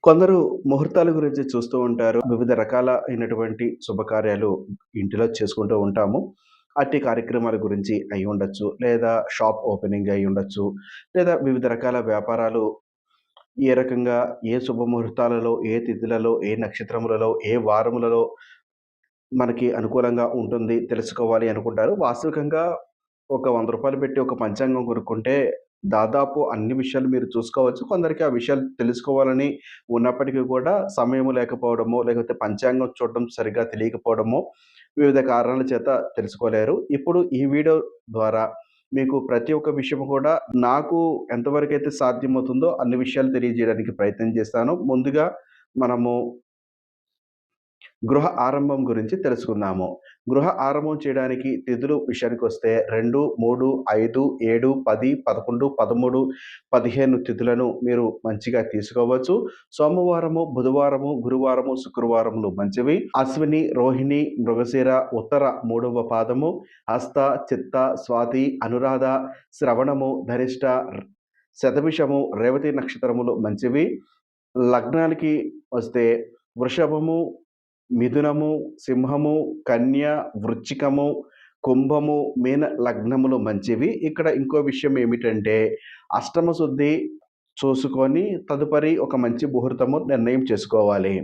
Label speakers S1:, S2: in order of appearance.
S1: కొందరు ముహూర్తాల గురించి చూస్తూ ఉంటారు. వివిధ రకాల అయినటువంటి శుభకార్యాలు ఇంటిలో చేసుకుంటూ ఉంటాము. అట్టి కార్యక్రమాల గురించి అయ్యుండొచ్చు. లేదా షాప్ ఓపెనింగ్ అయ్యుండొచ్చు. లేదా వివిధ రకాల వ్యాపారాలు ఏ రకంగా ఏ శుభముహూర్తాలలో, ఏ తిథులలో, ఏ నక్షత్రములలో, ఏ వారములలో మనకి అనుకూలంగా ఉంటుంది తెలుసుకోవాలి అనుకుంటారు. వాస్తవికంగా ఒక రూ. 100 పెట్టి ఒక పంచాంగం కొనుక్కుంటే దాదాపు అన్ని విషయాలు మీరు చూసుకోవచ్చు. కొందరికి ఆ విషయాలు తెలుసుకోవాలని ఉన్నప్పటికీ కూడా సమయం లేకపోవడమో, లేకపోతే పంచాంగం చూడడం సరిగ్గా తెలియకపోవడమో, వివిధ కారణాల చేత తెలుసుకోలేరు. ఇప్పుడు ఈ వీడియో ద్వారా మీకు ప్రతి ఒక్క విషయం కూడా నాకు ఎంతవరకైతే సాధ్యమవుతుందో అన్ని విషయాలు తెలియజేయడానికి ప్రయత్నం చేస్తాను. ముందుగా మనము గృహ ఆరంభం గురించి తెలుసుకుందాము. గృహ ఆరంభం చేయడానికి తిథులు విషయానికొస్తే 2, 3, 5, 7, 10, 11, 13, 15 తిథులను మీరు మంచిగా తీసుకోవచ్చు. సోమవారము, బుధవారము, గురువారము, శుక్రవారములు మంచివి. అశ్విని, రోహిణి, మృగశిర, ఉత్తర 3వ పాదము, హస్త, చిత్త, స్వాతి, అనురాధ, శ్రవణము, ధనిష్ట, శతభిషము, రేవతి నక్షత్రములు మంచివి. లగ్నానికి వస్తే వృషభము, మిథునము, సింహము, కన్య, వృశ్చికము, కుంభము, మీన లగ్నములు మంచివి. ఇక్కడ ఇంకో విషయం ఏమిటంటే అష్టమ శుద్ధి చూసుకొని తదుపరి ఒక మంచి ముహూర్తము నిర్ణయం చేసుకోవాలి.